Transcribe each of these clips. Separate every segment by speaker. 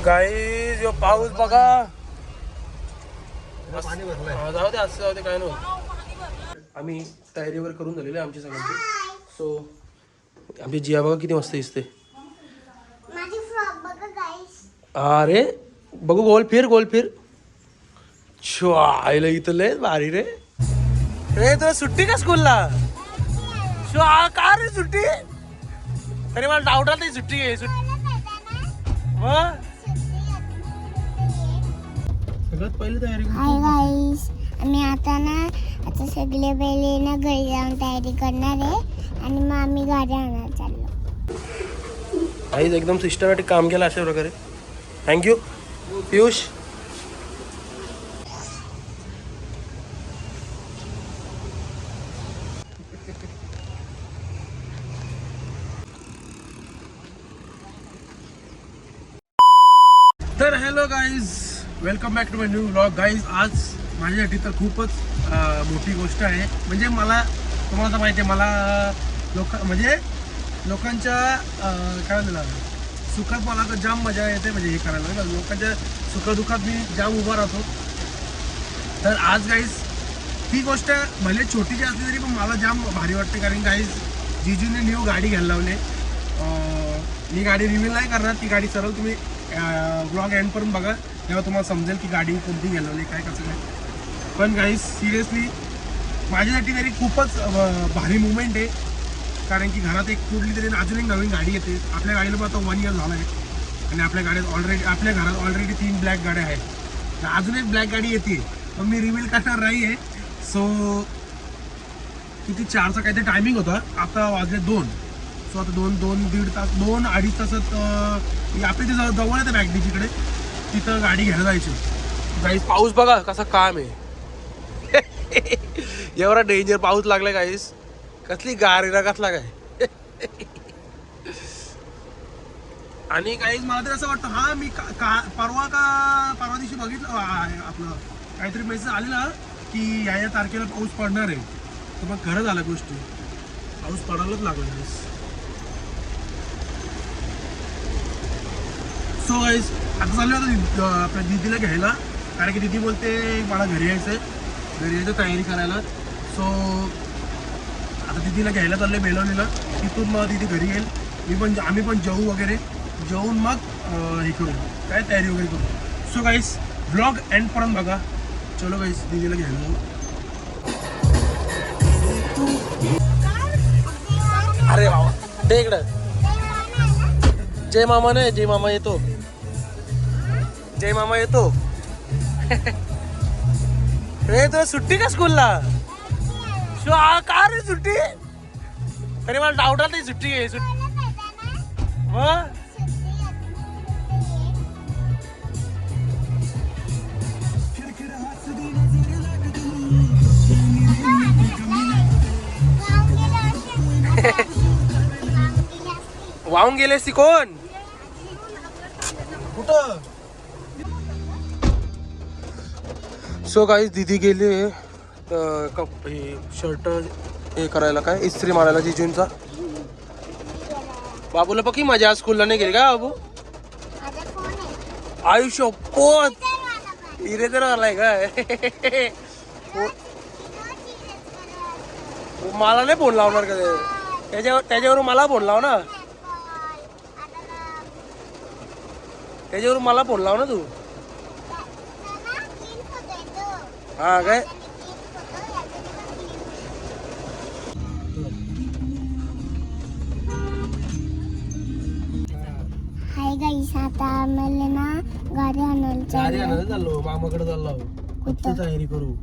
Speaker 1: Guys यो पाऊस बघा. जाऊ दे असं जाऊ दे काय नाही. आम्ही तयारी वगैरे करून झालेली आहे आमची सगळ्यांची. सो आमची जिया बघा किती मस्त दिसते. अरे बघू गोल फिर आईला इथं लय भारी रे. रे तुला सुट्टी का स्कूलला? का रे सुट्टी? अरे मला डाऊट आला सुट्टी घे. सगळ्यात पहिली तयारी.
Speaker 2: हाय गाईस, आम्ही आता सगळे पहिले ना घरी जाऊन तयारी करणार आहे आणि मग आम्ही गाडी आणायला चाललो.
Speaker 1: गाईस एकदम सिस्टमॅटिक काम केलं अशा प्रकारे. थँक्यू पियुष. तर hello guys, welcome back to my new vlog. Guys आज माझ्यासाठी तर खूपच मोठी गोष्ट आहे. म्हणजे मला तुम्हाला तर माहिती आहे, मला लोकांच्या काय म्हणतात सुखात मला तर जाम मजा येते. म्हणजे हे करायला लोकांच्या सुखदुःखात मी जाम उभा राहतो. तर आज गाईज ही गोष्ट भले छोटीशी असली तरी पण मला जाम भारी वाटते. कारण गाईज जिजूने न्यू गाडी घ्यायला लावले. मी गाडी रिव्हील नाही करणार, ती गाडी सरळ तुम्ही ब्लॉग एंड करून बघा, तेव्हा तुम्हाला समजेल की गाडी कोणती घ्यायला लावली, काय कसं काय. पण गाईज सिरियसली माझ्यासाठी तरी खूपच भारी मुवमेंट आहे. कारण की घरात एक कुठली तरी अजून एक नवीन गाडी येते. आपल्या गाडीला पण आता 1 year झाला आहे आणि आपल्या घरात ऑलरेडी 3 ब्लॅक गाड्या आहेत. अजून एक ब्लॅक गाडी येते पण मी रिव्हील करणार नाही आहे. सो किती 4चा काहीतरी टायमिंग होता, आता वाजले 2. सो आता 2-2.5 तास 2-2.5 तासात आपल्या तिथं जवळ आहे मॅगडीजीकडे, तिथं गाडी घ्यायला जायची. गाईस पाऊस बघा कसा काम आहे. एवढा डेंजर पाऊस लागलाय गाईस. कसली गारीला कसला काय. आणि काहीच मला तर असं वाटतं, हा मी परवा दिवशी बघितलं आपलं काहीतरी मेसेज आलेला की या तारखेला पाऊस पडणार आहे. तर मग खरं झालं गोष्टी, पाऊस पडायलाच लागला. सो गाईज आता चालू होतं आपल्या दीदीला घ्यायला. कारण की दीदी बोलते मला घरी यायचं तयारी करायला. सो आता दीदीला घ्यायला चाललं आहे बेलवलीला. तिथून मग दीदी घरी येईल. आम्ही पण जेवू वगैरे, जेवून मग हे करू, काय तयारी वगैरे करू. सो गाईज ब्लॉग एंड पर्यंत बघा. चलो गाईज दीदीला घ्यायला जाऊ. अरे बाबा ते इकडं जय मामा नाही, जय मामा येतो. रे तुला सुट्टी का स्कूलला? का रे सुट्टी? अरे मला डाऊट आला सुट्टी घे. वाहून गेले ती कोण कुठं? सो गाईज दीदी गेले शर्ट हे करायला, काय इस्त्री मारायला जिजूंचा. बाबूला पक्की मजा आज स्कूलला नाही गेली का बाबू? आयुष्य पोत हिरे तर आलाय काय. मला नाही फोन लावणार का त्याच्यावरून मला फोन लाव ना. त्याच्यावरून मला फोन लाव ना तू. हा काय
Speaker 2: हाय गाईस, आता आम्हाला ना गाडी आणायला
Speaker 1: चाललो, मामाकडे चाललो. कुठं तयारी करू?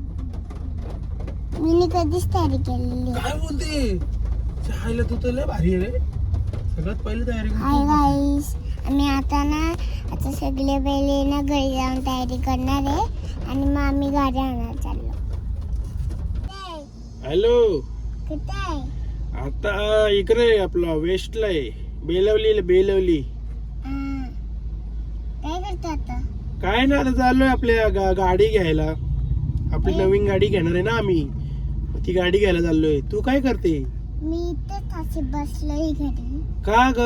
Speaker 2: मी कधीच तयारी केलेली.
Speaker 1: काय बोलते? चायला तू तर लय भारी आहे रे. सगळ्यात पहिली तयारी.
Speaker 2: हाय गाईस, आम्ही आता सगळे पहिले ना घरी जाऊन तयारी करणार आहे आणि मग आम्ही गाडी आणायला चाललो.
Speaker 1: हॅलो
Speaker 2: कुठे आहे?
Speaker 1: आता इकडे आपला वेस्टला आहे, बेलवली.
Speaker 2: काय करतो आता?
Speaker 1: काय ना आता चाललोय आपल्या गाडी घ्यायला. आपली नवीन गाडी घेणार आहे ना आम्ही, ती गाडी घ्यायला चाललोय. तू काय करते?
Speaker 2: मी इथेच अशी बसलोय घरी.
Speaker 1: का ग?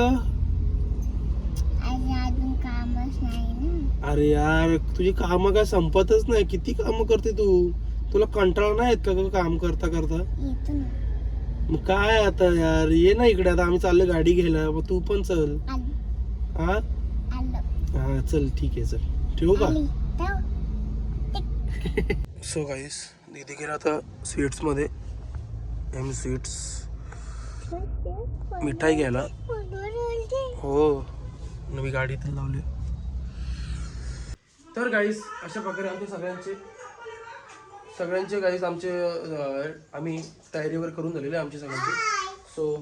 Speaker 2: अजून कामच नाही ना.
Speaker 1: अरे यार तुझी कामं काय संपतच नाही, किती कामं करते तू, तुला कंटाळा नाही येत का ग काम करता करता?
Speaker 2: येतो ना.
Speaker 1: मग काय आता यार, ये ना इकडे, आता आम्ही चाललो गाडी घ्यायला, मग तू पण चल.
Speaker 2: आलो
Speaker 1: हा
Speaker 2: आलो
Speaker 1: हा चल ठीक आहे, चल ठेवू का?
Speaker 2: आली ठेव.
Speaker 1: सो गाईस दीदी गेला आता स्वीट्स मध्ये, एम स्वीट्स मिठाई घ्यायला. हो नवी गाडी तर लावली. तर गाईस अशा प्रकारे आमचे सगळ्यांचे गाईस आमचे आम्ही तयारी वगैरे करून झालेली आहे आमची सगळ्यांची. सो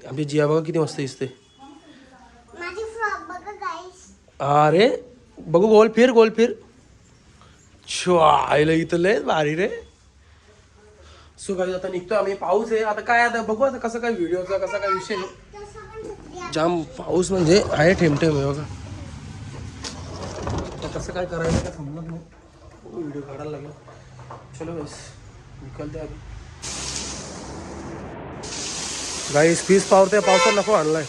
Speaker 1: आमची जिया बघा किती मस्त दिसते.
Speaker 2: माझी फ्रॉक बघा गाईस.
Speaker 1: अरे बघू, गोल फिर. आईला इथं लय भारी रे. सो गाईस आता निघतो आम्ही, पाऊस आहे आता, काय आता बघू आता कसं काय व्हिडिओचा कसा काय विषय. जाम पाऊस म्हणजे आहे, ठेमठेम आहे बघा. कसं काय करायचं काय समजत नाही, व्हिडिओ काढायला लागला. चलो गाईस निकलते आम्ही. गाईस फीस पावरते, पावसात नको आणलाय.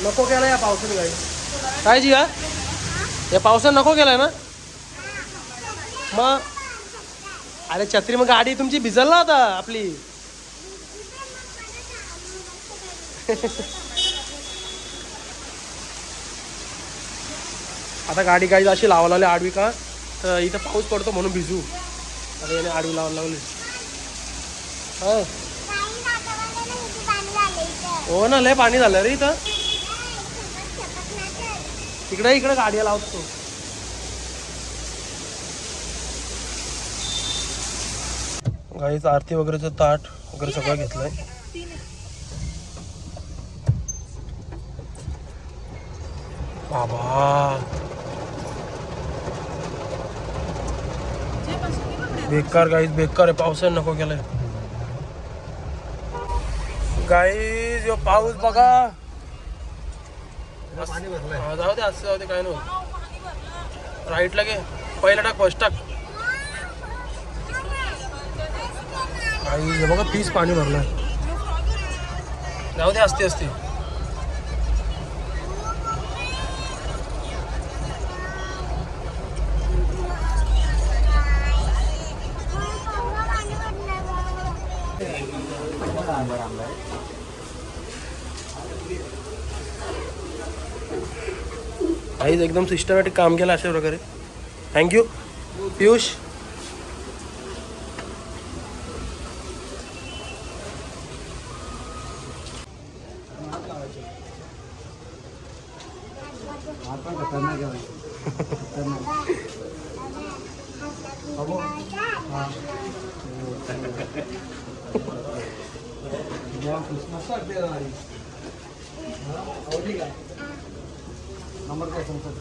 Speaker 1: नको केलाय या पावसाने गाईस. काय जी या पावसाने नको केलाय ना मग. अरे छत्री मग गाडी तुमची भिजल ना आता आपली. आता गाडी काही अशी लावायला लागली आडवी का, तर इथं पाऊस पडतो म्हणून भिजू. आता याने आडवी लावायला लागली. हो ना लय पाणी झालं रे इथं. इकडे गाड्या लावतो. गाईच आरती वगैरेचं ताट वगैरे सगळं घेतलंय. बाबा बेकार गाईज, बेकार आहे, पावसाने नको केलाय. गाईज यो पाऊस बघा. जाऊ दे असं, जाऊ दे काय नव्हतं. राईटला घे, पहिला टाक, फर्स्ट टाक. बघा पीस पाणी भरलं. जाऊ दे असते. काहीच एकदम सिस्टमॅटिक काम केलं अशा प्रकारे. थँक्यू पियुष. नंबर काय सांगतात?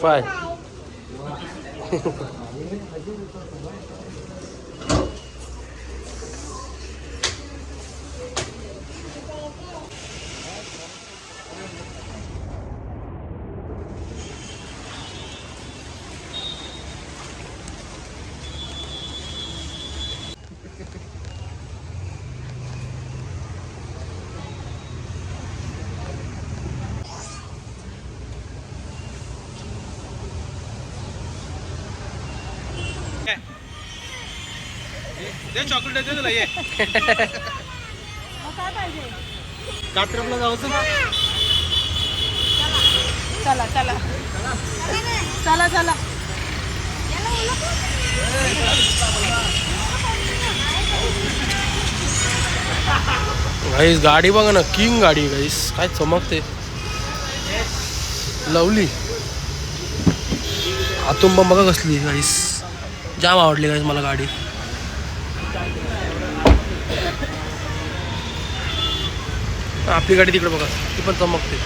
Speaker 1: फाय. दे चॉकलेट दे तुला. ये काय पाहिजे? कात्रपला जायचं. चला चला चला चला. गाईस गाडी बघा ना, किंग गाडी गाईस, काय चमकते. लवली आतून पण बघा कसली गाईस, जाम आवडली गाईस मला गाडी. आपली गाडी तिकडे बघा, ती पण चमकते.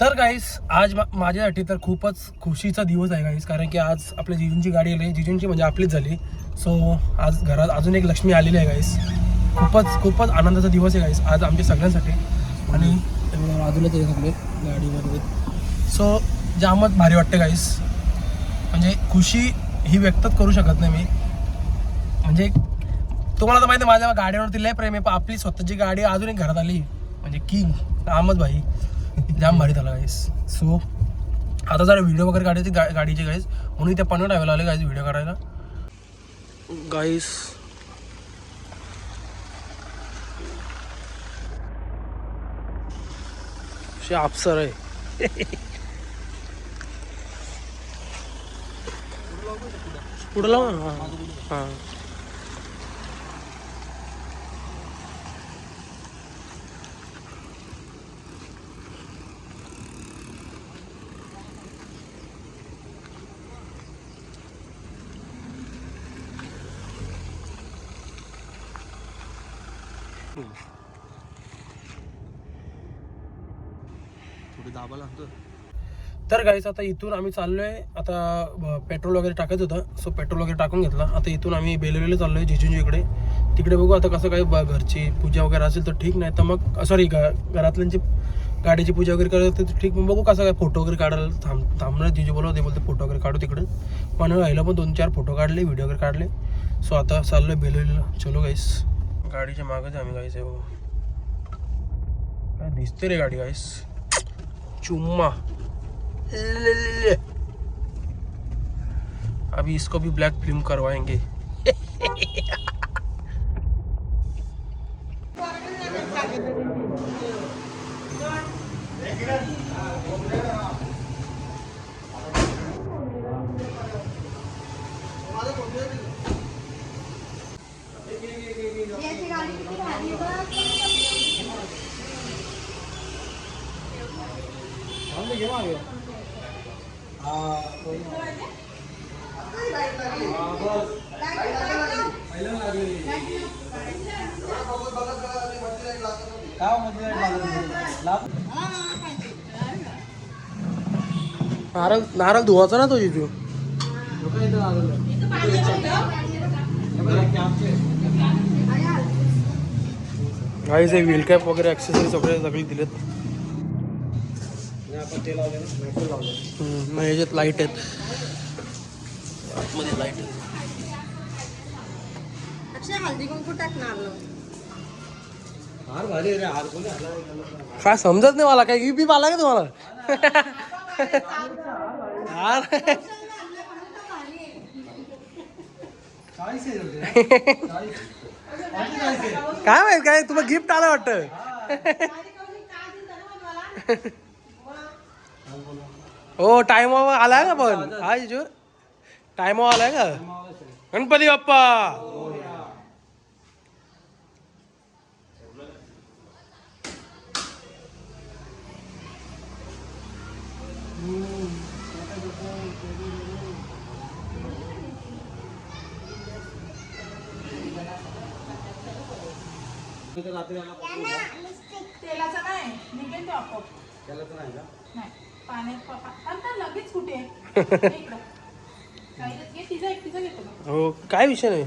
Speaker 1: तर गाईस आज माझ्यासाठी तर खूपच खुशीचा दिवस आहे गाईस, कारण की आज आपल्या जिजूंची गाडी आली, जिजूंची म्हणजे आपलीच झाली. सो आज घरात अजून एक लक्ष्मी आलेली आहे गाईस. खूपच आनंदाचा दिवस आहे गाईस आज आमच्या सगळ्यांसाठी. आणि बाजूला ते सगळे गाडीमध्ये सो जामच भारी वाटते गाईस. म्हणजे खुशी ही व्यक्तच करू शकत नाही मी. म्हणजे तुम्हाला तर माहिती आहे माझ्या गाडीवरती लय प्रेम आहे, पण आपली स्वतःची गाडी अजून एक घरात आली म्हणजे किंग अहमद भाई जाम भारी झाला गाईस. सो आता जरा व्हिडिओ वगैरे काढायची गाडीचे गाईस, म्हणून त्या पनवेल ड्रायव्हरला आले गाईस व्हिडिओ काढायला गाईस. अप्सर आहे पुढं लावा ना. हां तर गाईस आता इथून आम्ही चाललोय. आता पेट्रोल वगैरे टाकायचं होतं, सो पेट्रोल वगैरे टाकून घेतला. आता इथून आम्ही बेलवलीला चाललोय जिजूंच्या इकडे. तिकडे बघू आता कसं काय घरची पूजा वगैरे असेल तर ठीक, नाही तर मग सॉरी घरातल्यांची गाडीची पूजा वगैरे करायला तर ठीक. मग बघू कसं काय फोटो वगैरे काढायला थांबणार. जिजू बोलवते, बोलते फोटो वगैरे काढू तिकडे. पण राहिलं पण 2-4 फोटो काढले, व्हिडिओ वगैरे काढले. सो आता चाललोय बेलवलीला. चलो गाईस. गाडीच्या मागच आम्ही गाईस आहे बघू काय दिसते रे गाडी गाईस. चुम्मा अभी इसको भी ब्लैक फिल्म करवाएंगे. नारळ धुवाचा ना तो जिजू. गाईस हे व्हील कॅप वगैरे ॲक्सेसरीज सगळे दिलेत. मग याच्यात लाईट आहेत, आतमध्ये लाईट आहेत. काय समजत नाही मला, काय बी आला का तुम्हाला. काय माहित काय तुम्हाला गिफ्ट आलं वाटतं. हो टाइम आलाय का पण हा जिजू, टाइम आलाय का. गणपती बाप्पा.
Speaker 3: तेलाचा नाही निघेल तो आपोआप. तेलाचा नाही का. नाही पाण्यात आता लगेच कुठे तिचा घेतो.
Speaker 1: हो काय विषय नाही.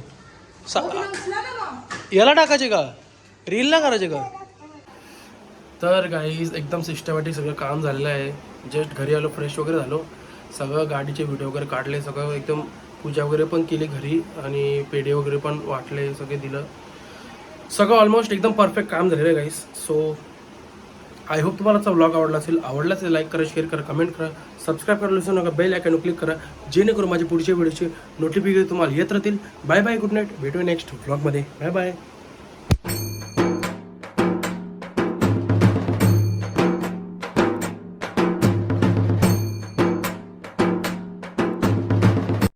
Speaker 1: याला टाकायचे का, रील ला करायचे का. तर गाईज एकदम सिस्टमॅटिक सगळं काम झालेलं आहे. जस्ट घरी आलो, फ्रेश वगैरे झालो, सगळं गाडीचे व्हिडिओ वगैरे काढले, सगळं एकदम पूजा वगैरे पण केली घरी आणि पेढे वगैरे पण वाटले, सगळे दिलं. सगळं ऑलमोस्ट एकदम परफेक्ट काम झालेलं आहे गाईस. सो आय होप तुम्हाला आजचा व्लॉग आवडला असेल. आवडला असेल लाईक करा, शेअर करा, कमेंट करा, सबस्क्राईब करायला विसरू नका. बेल आयकॉन क्लिक करा, जेणेकरून माझे पुढच्या व्हिडिओचे नोटिफिकेशन तुम्हाला येत राहतील. Bye bye, good night. भेटूया नेक्स्ट व्लॉगमध्ये. Bye bye.